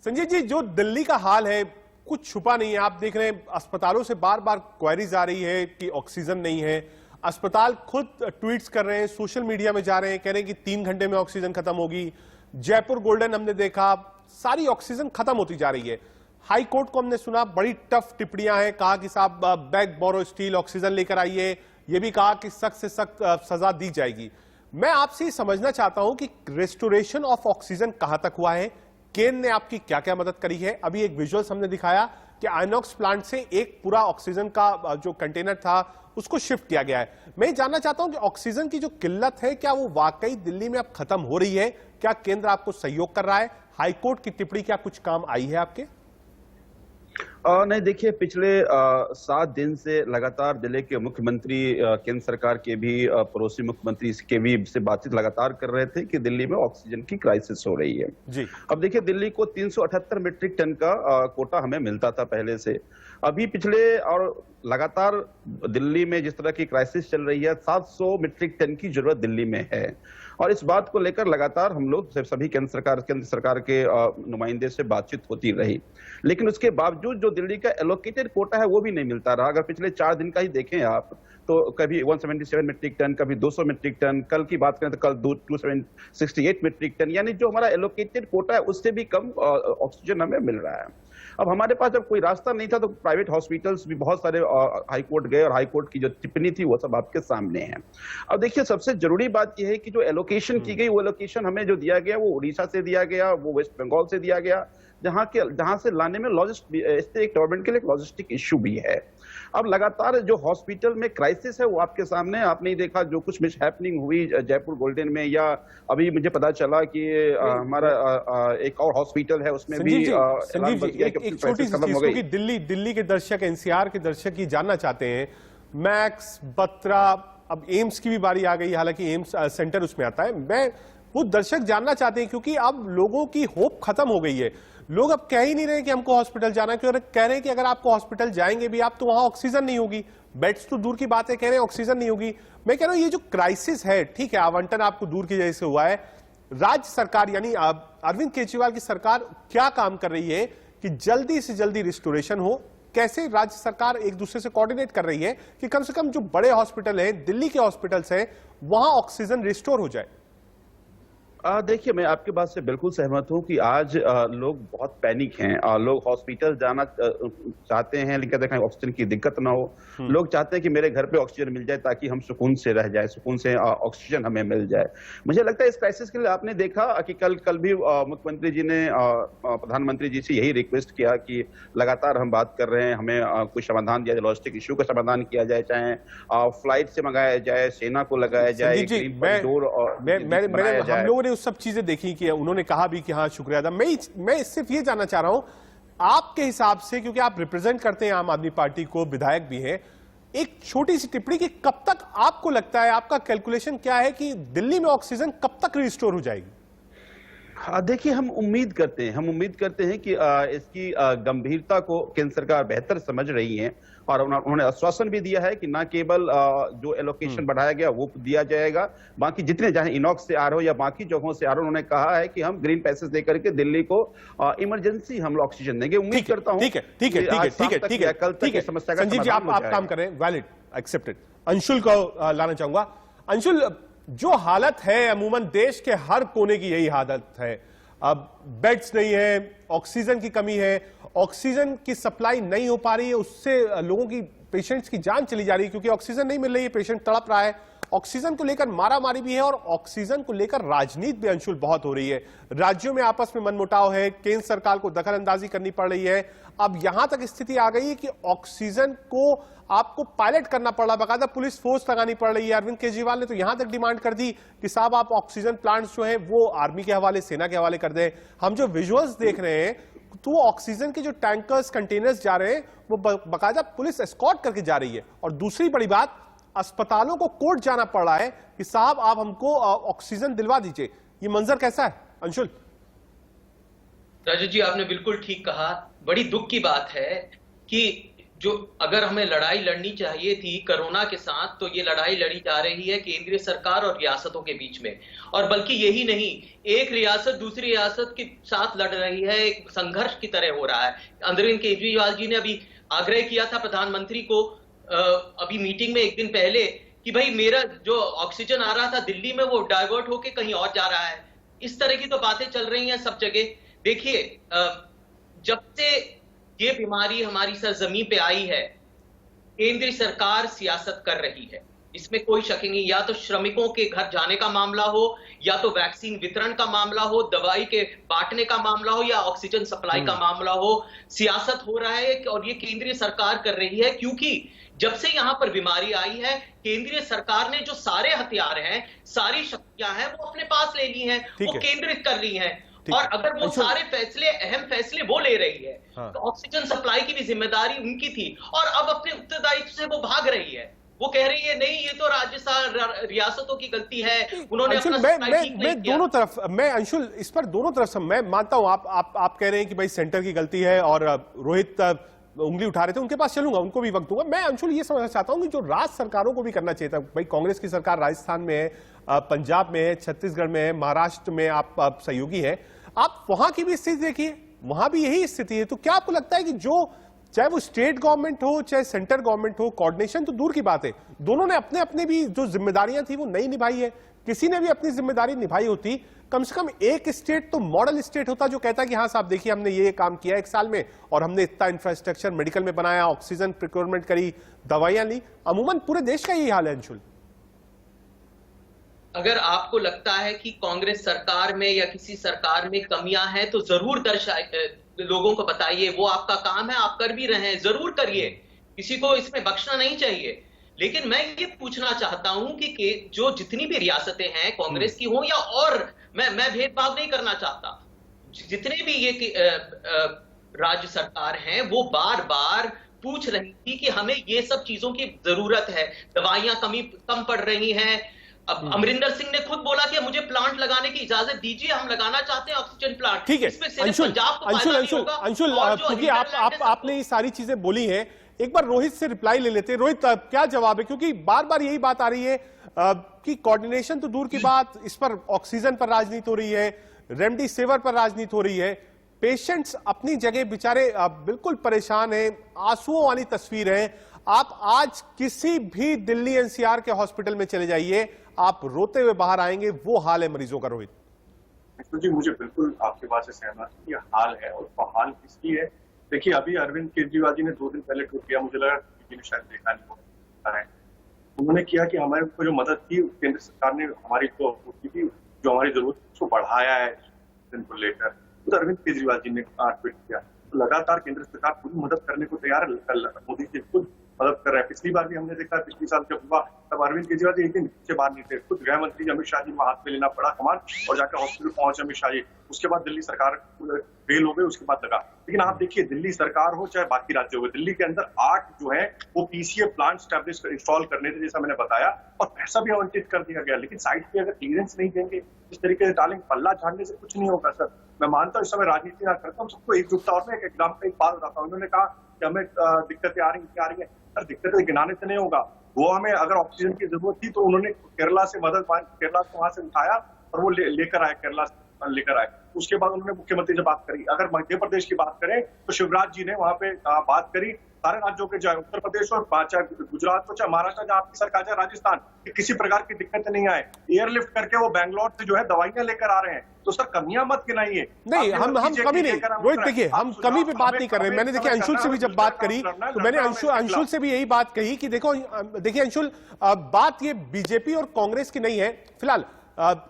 संजीव जी, जो दिल्ली का हाल है कुछ छुपा नहीं है, आप देख रहे हैं अस्पतालों से बार बार क्वेरीज आ रही है कि ऑक्सीजन नहीं है। अस्पताल खुद ट्वीट्स कर रहे हैं, सोशल मीडिया में जा रहे हैं, कह रहे हैं कि 3 घंटे में ऑक्सीजन खत्म होगी। जयपुर गोल्डन हमने देखा, सारी ऑक्सीजन खत्म होती जा रही है। हाई कोर्ट को हमने सुना, बड़ी टफ टिप्पणियां हैं, कहा कि साहब बैग बोरो स्टील ऑक्सीजन लेकर आइए, यह भी कहा कि सख्त से सख्त सजा दी जाएगी। मैं आपसे समझना चाहता हूं कि रेस्टोरेशन ऑफ ऑक्सीजन कहां तक हुआ है, केंद्र ने आपकी क्या क्या मदद करी है। अभी एक विजुअल्स हमने दिखाया कि आइनॉक्स प्लांट से एक पूरा ऑक्सीजन का जो कंटेनर था उसको शिफ्ट किया गया है। मैं जानना चाहता हूं कि ऑक्सीजन की जो किल्लत है, क्या वो वाकई दिल्ली में अब खत्म हो रही है? क्या केंद्र आपको सहयोग कर रहा है? हाईकोर्ट की टिप्पणी क्या कुछ काम आई है आपके? नहीं, देखिए, पिछले 7 दिन से लगातार दिल्ली के मुख्यमंत्री, केंद्र सरकार के भी पड़ोसी मुख्यमंत्री के भी से बातचीत लगातार कर रहे थे कि दिल्ली में ऑक्सीजन की क्राइसिस हो रही है जी। अब देखिए, दिल्ली को 378 मीट्रिक टन का कोटा हमें मिलता था पहले से। अभी पिछले और लगातार दिल्ली में जिस तरह की क्राइसिस चल रही है, 700 मीट्रिक टन की जरूरत दिल्ली में है। और इस बात को लेकर लगातार हम लोग सभी केंद्र सरकार के नुमाइंदे से बातचीत होती रही, लेकिन उसके बावजूद जो दिल्ली का एलोकेटेड कोटा है वो भी नहीं मिलता रहा। अगर पिछले 4 दिन का ही देखें आप, तो कभी 177 मीट्रिक टन, कभी 200 मीट्रिक टन, कल की बात करें तो कल 268 मीट्रिक टन, यानी जो हमारा एलोकेटेड कोटा है उससे भी कम ऑक्सीजन हमें मिल रहा है। अब हमारे पास जब कोई रास्ता नहीं था तो प्राइवेट हॉस्पिटल्स भी बहुत सारे हाईकोर्ट गए, और हाईकोर्ट की जो टिप्पणी थी वो सब आपके सामने है। अब देखिए, सबसे जरूरी बात यह है कि जो एलोकेशन की गई, वो एलोकेशन हमें जो दिया गया वो उड़ीसा से दिया गया, वो वेस्ट बंगाल से दिया गया, जहां से लाने में स्टेट गवर्नमेंट के लिए लॉजिस्टिक इश्यू भी है। अब लगातार जो हॉस्पिटल में क्राइसिस है वो आपके सामने, आपने देखा जो कुछ मिस हैपनिंग हुई जयपुर गोल्डन में, या अभी मुझे पता चला कि हमारा एक और हॉस्पिटल है उसमें भी संजीव जी एक छोटी सी चीज, क्योंकि दिल्ली के दर्शक, एनसीआर के दर्शक ये जानना चाहते हैं, मैक्स, बत्रा, अब एम्स की भी बारी आ गई, हालांकि एम्स सेंटर उसमें आता है, मैं वो दर्शक जानना चाहते हैं क्योंकि अब लोगों की होप खत्म हो गई है। लोग अब कह ही नहीं रहे कि हमको हॉस्पिटल जाना है, क्योंकि कह रहे हैं कि अगर आपको हॉस्पिटल जाएंगे भी आप तो वहां ऑक्सीजन नहीं होगी, बेड्स तो दूर की बात है, कह रहे हैं ऑक्सीजन नहीं होगी। मैं कह रहा हूं ये जो क्राइसिस है, ठीक है आवंटन आपको दूर की जैसे हुआ है, राज्य सरकार यानी अरविंद केजरीवाल की सरकार क्या काम कर रही है कि जल्दी से जल्दी रिस्टोरेशन हो? कैसे राज्य सरकार एक दूसरे से कोऑर्डिनेट कर रही है कि कम से कम जो बड़े हॉस्पिटल हैं, दिल्ली के हॉस्पिटल्स हैं, वहां ऑक्सीजन रिस्टोर हो जाए? देखिए, मैं आपकी बात से बिल्कुल सहमत हूं कि आज लोग बहुत पैनिक हैं। लोग हॉस्पिटल जाना चाहते हैं लेकिन देखें ऑक्सीजन की दिक्कत ना हो। लोग चाहते हैं कि मेरे घर पे ऑक्सीजन मिल जाए ताकि हम सुकून से रह जाए, सुकून से ऑक्सीजन हमें मिल जाए। मुझे लगता है इस क्राइसिस के लिए आपने देखा कि कल भी मुख्यमंत्री जी ने प्रधानमंत्री जी से यही रिक्वेस्ट किया कि लगातार हम बात कर रहे हैं, हमें कुछ समाधान दिया जाए, लॉजिस्टिक इश्यू का समाधान किया जाए, चाहे फ्लाइट से मंगाया जाए, सेना को लगाया जाए, हम लोगों ने सब चीजें देखी कि उन्होंने कहा भी कि हाँ शुक्रिया अदा। मैं सिर्फ ये जानना चाह रहा हूं आपके हिसाब से, क्योंकि आप रिप्रेजेंट करते हैं आम आदमी पार्टी को, विधायक भी हैं, एक छोटी सी टिप्पणी कि कब तक आपको लगता है, आपका कैलकुलेशन क्या है कि दिल्ली में ऑक्सीजन कब तक रिस्टोर हो जाएगी? देखिए, हम उम्मीद करते हैं कि इसकी गंभीरता को केंद्र सरकार बेहतर समझ रही है और उन्होंने आश्वासन भी दिया है कि न केवल जो एलोकेशन बढ़ाया गया वो दिया जाएगा, बाकी जितने चाहे इनॉक्स से आ रहे हो या बाकी जगहों से आ रहे हो, उन्होंने कहा है कि हम ग्रीन पैसेज देकर के दिल्ली को इमरजेंसी हम ऑक्सीजन देंगे। उम्मीद करता हूं ठीक है कल तक इस समस्या का संजीव जी आप काम करें, वैलिड, एक्सेप्टेड। अंशुल को लाना चाहूंगा। अंशुल, जो हालत है अमूमन देश के हर कोने की यही हालत है, अब बेड्स नहीं है, ऑक्सीजन की कमी है, ऑक्सीजन की सप्लाई नहीं हो पा रही है, उससे लोगों की, पेशेंट्स की जान चली जा रही है क्योंकि ऑक्सीजन नहीं मिल रही है, पेशेंट तड़प रहा है। ऑक्सीजन को लेकर मारामारी भी है और ऑक्सीजन को लेकर राजनीति भी अंशुल बहुत हो रही है। राज्यों में आपस में मनमुटाव है, केंद्र सरकार को दखलंदाजी करनी पड़ रही है। अब यहां तक स्थिति आ गई है कि ऑक्सीजन को आपको पायलट करना पड़ रहा, बाकायदा पुलिस फोर्स लगानी पड़ रही है। अरविंद केजरीवाल ने तो यहां तक डिमांड कर दी कि साहब आप ऑक्सीजन प्लांट्स जो हैं वो आर्मी के हवाले, सेना के हवाले कर दें। हम जो विजुअल्स देख रहे हैं तो ऑक्सीजन के जो टैंकर्स, कंटेनर्स जा रहे हैं वो बाकायदा पुलिस एस्कॉर्ट करके जा रही है। और दूसरी बड़ी बात, अस्पतालों को कोर्ट जाना पड़ रहा है कि साहब आप हमको ऑक्सीजन दिलवा दीजिए। ये मंजर कैसा है अंशुल? राजू जी, आपने बिल्कुल ठीक कहा। बड़ी दुख की बात है कि जो अगर हमें लड़ाई लड़नी चाहिए थी कोरोना के साथ, तो ये लड़ाई लड़ी जा रही है केंद्रीय सरकार और रियासतों के बीच में। और बल्कि यही नहीं, एक रियासत दूसरी रियासत के साथ लड़ रही है, एक संघर्ष की तरह हो रहा है। अरविंद केजरीवाल जी ने अभी आग्रह किया था प्रधानमंत्री को अभी मीटिंग में एक दिन पहले कि भाई मेरा जो ऑक्सीजन आ रहा था दिल्ली में वो डाइवर्ट होके कहीं और जा रहा है। इस तरह की तो बातें चल रही हैं सब जगह। देखिए, जब से ये बीमारी हमारी सरजमीन पे आई है, केंद्रीय सरकार सियासत कर रही है, इसमें कोई शक नहीं। या तो श्रमिकों के घर जाने का मामला हो, या तो वैक्सीन वितरण का मामला हो, दवाई के बांटने का मामला हो, या ऑक्सीजन सप्लाई का मामला हो, सियासत हो रहा है और ये केंद्रीय सरकार कर रही है। क्योंकि जब से यहां पर बीमारी आई है, केंद्रीय सरकार ने जो सारे हथियार हैं, सारी शक्तियां हैं, वो अपने पास ले ली हैं, वो केंद्रित कर ली हैं। और अगर वो सारे फैसले, अहम फैसले वो ले रही है, तो ऑक्सीजन सप्लाई की भी जिम्मेदारी उनकी थी और अब अपने उत्तरदायित्व से वो भाग रही है। वो कह रही है नहीं, ये तो राज्य रियासतों की गलती है, उन्होंने अपना मैं दोनों तरफ, मैं अंशुल इस पर दोनों तरफ से मैं मानता हूं। आप कह रहे हैं कि भाई सेंटर की गलती है और रोहित उंगली उठा रहे थे, उनके पास चलूंगा, उनको भी वक्त दूंगा। मैं अंशुल ये समझना चाहता हूं कि जो राज्य सरकारों को भी करना चाहिए था, भाई कांग्रेस की सरकार राजस्थान में है, पंजाब में है, छत्तीसगढ़ में है, महाराष्ट्र में आप सहयोगी है, आप वहां की भी स्थिति देखिए, वहां भी यही स्थिति है। तो क्या आपको लगता है कि जो चाहे वो स्टेट गवर्नमेंट हो चाहे सेंटर गवर्नमेंट हो, कोऑर्डिनेशन तो दूर की बात है, दोनों ने अपने अपने भी जो जिम्मेदारियां थी वो नहीं निभाई है। किसी ने भी अपनी जिम्मेदारी निभाई होती, कम से कम एक स्टेट तो मॉडल स्टेट होता जो कहता कि हाँ साहब देखिए हमने ये काम किया 1 साल में और हमने इतना इंफ्रास्ट्रक्चर मेडिकल में बनाया, ऑक्सीजन प्रिक्योरमेंट करी, दवाइयां ली। अमूमन पूरे देश का यही हाल है अंशुल। अगर आपको लगता है कि कांग्रेस सरकार में या किसी सरकार में कमियां हैं तो जरूर लोगों को बताइए, वो आपका काम है, आप कर भी रहे हैं, जरूर करिए, किसी को इसमें बख्शना नहीं चाहिए। लेकिन मैं ये पूछना चाहता हूं कि जो जितनी भी रियासतें हैं, कांग्रेस की हो या और, मैं भेदभाव नहीं करना चाहता, जितने भी ये राज्य सरकार हैं वो बार बार पूछ रही थी कि हमें ये सब चीजों की जरूरत है, दवाइयां कम पड़ रही हैं। अब अमरिंदर सिंह ने खुद बोला कि मुझे प्लांट लगाने की इजाजत दीजिए, हम लगाना चाहते हैं ऑक्सीजन प्लांट। ठीक है अंशुल, क्योंकि आपने ये सारी चीजें बोली हैं, एक बार रोहित से रिप्लाई ले लेते हैं। रोहित, क्या जवाब है? क्योंकि बार बार यही बात आ रही है कि कोऑर्डिनेशन तो दूर की बात, इस पर ऑक्सीजन पर राजनीति हो रही है, रेमडेसिविर पर राजनीति हो रही है, पेशेंट्स अपनी जगह बेचारे बिल्कुल परेशान हैं, आंसुओं वाली तस्वीर है। आप आज किसी भी दिल्ली एनसीआर के हॉस्पिटल में चले जाइए, आप रोते हुए बाहर आएंगे, वो हाल है मरीजों का। रोहित जी, मुझे बिल्कुल आपकी बात से सहमत हूं, ये हाल है। और वो हाल किसकी है? देखिए, अभी अरविंद केजरीवाल जी ने 2 दिन पहले ट्वीट किया, मुझे लगा कि शायद देखा नहीं होगा, उन्होंने किया कि हमारे को जो मदद की केंद्र सरकार ने हमारी जो होती थी, जो हमारी जरूरत उसको बढ़ाया है को लेकर, तो अरविंद केजरीवाल जी ने ट्वीट किया। तो लगातार केंद्र सरकार पूरी मदद करने को तैयार है, मोदी जी खुद मदद कर रहे हैं। पिछली बार भी हमने देखा, पिछले साल जब हुआ तब अरविंद केजरीवाल जी एक दिन से बाहर नहीं थे, खुद गृह मंत्री अमित शाह जी को हाथ में लेना पड़ा कमान और जाकर हॉस्पिटल पहुंचे अमित शाह जी। उसके बाद दिल्ली सरकार फेल हो गई, उसके बाद लगा। लेकिन आप देखिए, दिल्ली सरकार हो चाहे बाकी राज्य हो, दिल्ली के अंदर 8 जो है वो पीसीए प्लांट स्टैब्लिश इंस्टॉल करने थे, जैसा मैंने बताया, और पैसा भी आवंटित कर दिया गया। लेकिन साइड पे अगर क्लियरेंस नहीं देंगे, इस तरीके से डालेंगे, पल्ला झाड़ने से कुछ नहीं होगा। सर, मैं मानता हूँ इस समय राजनीति ना करता हूँ, सबको एकजुटता। और मैं एक एग्जाम्पल, एक बात बताता हूँ, उन्होंने कहा कि हमें दिक्कतें आ रही है। सर, दिक्कतें गिनाने से नहीं होगा। गोवा में अगर ऑक्सीजन की जरूरत थी तो उन्होंने केरला से मदद, केरला को वहां से उठाया और वो लेकर आए, केरला से लेकर आए। उसके बाद उन्होंने मुख्यमंत्री से बात करी। अगर मध्य प्रदेश की बात करें तो शिवराज जी ने वहां पे बात करी, सारे राज्यों के, चाहे उत्तर प्रदेश हो, चाहे गुजरात हो, चाहे महाराष्ट्र, जहां आपकी सरकार, चाहे राजस्थान, किसी प्रकार की दिक्कत नहीं आए। एयरलिफ्ट करके वो बैंगलोर से जो है दवाइयां लेकर आ रहे हैं। तो सर, कमियां मत गिनाइए। नहीं, हम कमी नहीं, रोहित देखिए, हम कमी पे बात नहीं कर रहे। मैंने देखिए अंशुल से भी जब बात करी तो मैंने अंशुल से भी यही बात कही कि देखिए अंशुल, बात ये बीजेपी और कांग्रेस की नहीं है। फिलहाल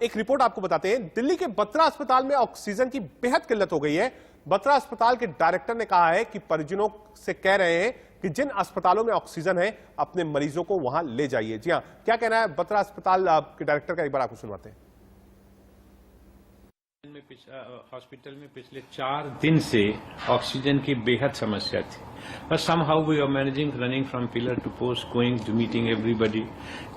एक रिपोर्ट आपको बताते हैं। दिल्ली के बत्रा अस्पताल में ऑक्सीजन की बेहद किल्लत हो गई है। बत्रा अस्पताल के डायरेक्टर ने कहा है कि परिजनों से कह रहे हैं कि जिन अस्पतालों में ऑक्सीजन है, अपने मरीजों को वहां ले जाइए। जी हां, क्या कहना है बत्रा अस्पताल के डायरेक्टर का, एक बार आपको सुनवाते हैं। हॉस्पिटल में पिछले 4 दिन से ऑक्सीजन की बेहद समस्या थी, but somehow we are managing, running from pillar to post, going to meeting everybody.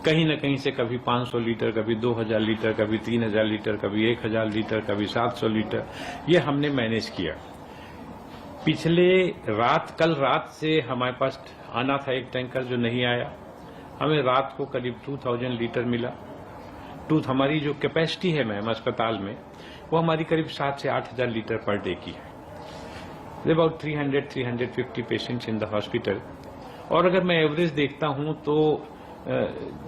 कहीं न कहीं से कभी 500 लीटर, कभी 2000 लीटर, कभी 3000 लीटर, कभी 1000 लीटर, कभी 700 लीटर, ये हमने मैनेज किया। पिछले रात, कल रात से हमारे पास आना था एक टैंकर जो नहीं आया। हमें रात को करीब 2000 लीटर मिला। हमारी जो कैपेसिटी है मैम अस्पताल में, वो हमारी करीब 7 से 8000 लीटर पर डे की है। About 300-350 patients in the hospital. और अगर मैं एवरेज देखता हूं तो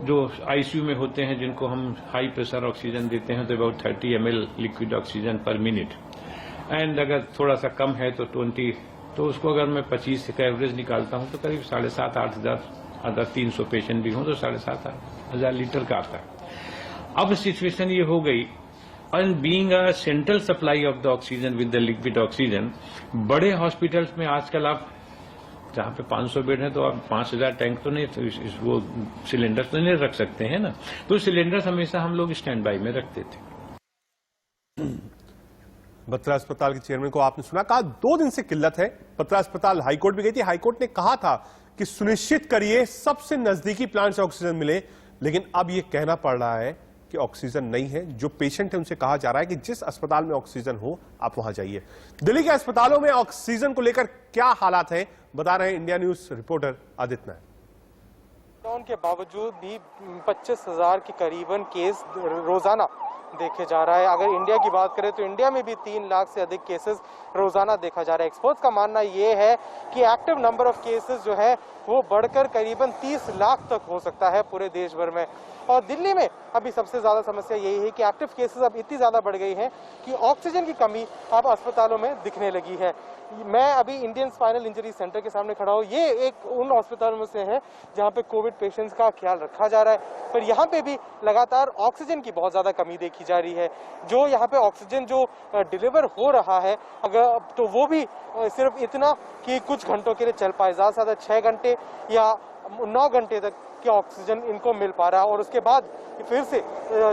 जो आईसीयू में होते हैं, जिनको हम हाई प्रेशर ऑक्सीजन देते हैं, तो अबाउट 30 ml लिक्विड ऑक्सीजन पर मिनट। एंड अगर थोड़ा सा कम है तो 20, तो उसको अगर मैं 25 का एवरेज निकालता हूं तो करीब 7,500-8 हजार, अगर 300 पेशेंट भी हों तो 7,500 हजार लीटर का आता है। अब सिचुएशन ये हो गई, and being a central supply of the oxygen with the liquid oxygen, बड़े हॉस्पिटल्स में आजकल आप जहां पे 500 बेड है तो आप 5000 टैंक तो नहीं, तो वो सिलेंडर तो नहीं रख सकते हैं ना, तो सिलेंडर हमेशा हम लोग स्टैंड बाई में रखते थे। बत्रा अस्पताल के चेयरमैन को आपने सुना, कहा 2 दिन से किल्लत है। बत्रा अस्पताल हाईकोर्ट भी गई थी, हाईकोर्ट ने कहा था कि सुनिश्चित करिए सबसे नजदीकी प्लांट से ऑक्सीजन मिले, लेकिन अब यह कहना पड़ रहा है कि ऑक्सीजन नहीं है। जो पेशेंट है उनसे कहा जा रहा है कि जिस अस्पताल में ऑक्सीजन हो आप वहां जाइए। दिल्ली के अस्पतालों में ऑक्सीजन को लेकर क्या हालात है, बता रहे हैं इंडिया न्यूज रिपोर्टर आदित्य नायक। लॉकडाउन के बावजूद भी 25,000 के करीबन केस रोजाना देखे जा रहा है। अगर इंडिया की बात करें तो इंडिया में भी 3 लाख से अधिक केसेस रोजाना देखा जा रहा है। एक्सपर्ट्स का मानना यह है कि एक्टिव नंबर ऑफ केसेस जो है वो बढ़कर करीबन 30 लाख तक हो सकता है पूरे देश भर में। और दिल्ली में अभी सबसे ज्यादा समस्या यही है कि एक्टिव केसेस अब इतनी ज्यादा बढ़ गई हैं कि ऑक्सीजन की कमी अब अस्पतालों में दिखने लगी है। मैं अभी इंडियन स्पाइनल इंजरी सेंटर के सामने खड़ा हूँ। ये एक उन अस्पतालों में से है जहाँ पे कोविड पेशेंट्स का ख्याल रखा जा रहा है, पर यहाँ पे भी लगातार ऑक्सीजन की बहुत ज़्यादा कमी देखी जा रही है। जो यहाँ पे ऑक्सीजन जो डिलीवर हो रहा है अगर तो वो भी सिर्फ इतना कि कुछ घंटों के लिए चल पाए, ज़्यादा से ज़्यादा 6 घंटे या 9 घंटे तक की ऑक्सीजन इनको मिल पा रहा है, और उसके बाद फिर से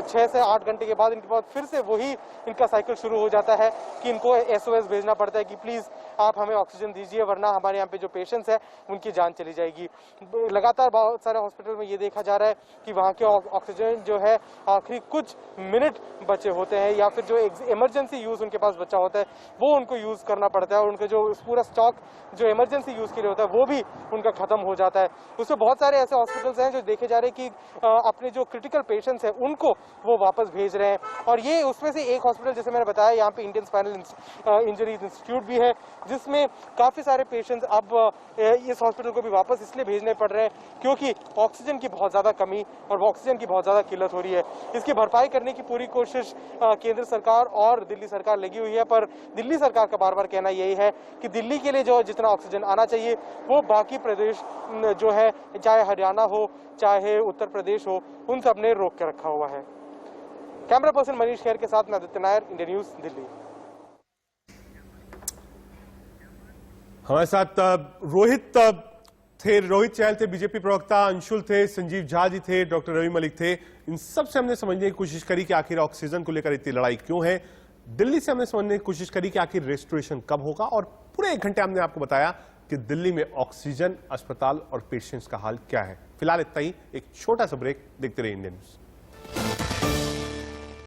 6 से 8 घंटे के बाद इनके बाद फिर से वही इनका साइकिल शुरू हो जाता है कि इनको SOS भेजना पड़ता है कि प्लीज़ आप हमें ऑक्सीजन दीजिए वरना हमारे यहाँ पे जो पेशेंट्स हैं उनकी जान चली जाएगी। लगातार बहुत सारे हॉस्पिटल में ये देखा जा रहा है कि वहाँ के ऑक्सीजन जो है आखिरी कुछ मिनट बचे होते हैं या फिर जो इमरजेंसी यूज़ उनके पास बचा होता है वो उनको यूज़ करना पड़ता है, और उनका जो पूरा स्टॉक जो इमरजेंसी यूज़ के लिए होता है वो भी उनका ख़त्म हो जाता है। उसमें बहुत सारे ऐसे हॉस्पिटल्स हैं जो देखे जा रहे हैं कि अपने जो क्रिटिकल पेशेंट्स हैं उनको वो वापस भेज रहे हैं, और ये उसमें से एक हॉस्पिटल जैसे मैंने बताया यहाँ पे इंडियन स्पाइनल इंजरी इंस्टीट्यूट भी है, जिसमें काफ़ी सारे पेशेंट्स अब इस हॉस्पिटल को भी वापस इसलिए भेजने पड़ रहे हैं क्योंकि ऑक्सीजन की बहुत ज़्यादा कमी और ऑक्सीजन की बहुत ज़्यादा किल्लत हो रही है। इसकी भरपाई करने की पूरी कोशिश केंद्र सरकार और दिल्ली सरकार लगी हुई है, पर दिल्ली सरकार का बार बार कहना यही है कि दिल्ली के लिए जो जितना ऑक्सीजन आना चाहिए वो बाकी प्रदेश जो है, चाहे हरियाणा हो चाहे उत्तर प्रदेश हो, उन सब ने रोक के रखा हुआ है। कैमरा पर्सन मनीष खेर के साथ मैं आदित्य नायर, इंडिया न्यूज, दिल्ली। हमारे साथ रोहित चहल थे, बीजेपी प्रवक्ता अंशुल थे, संजीव झा जी थे, डॉक्टर रवि मलिक थे। इन सब से हमने समझने की कोशिश करी कि आखिर ऑक्सीजन को लेकर इतनी लड़ाई क्यों है। दिल्ली से हमने समझने की कोशिश करी कि आखिर रेस्टोरेशन कब होगा, और पूरे 1 घंटे हमने आपको बताया कि दिल्ली में ऑक्सीजन, अस्पताल और पेशेंट्स का हाल क्या है। फिलहाल इतना ही, एक छोटा सा ब्रेक, देखते रहिए इंडिया न्यूज।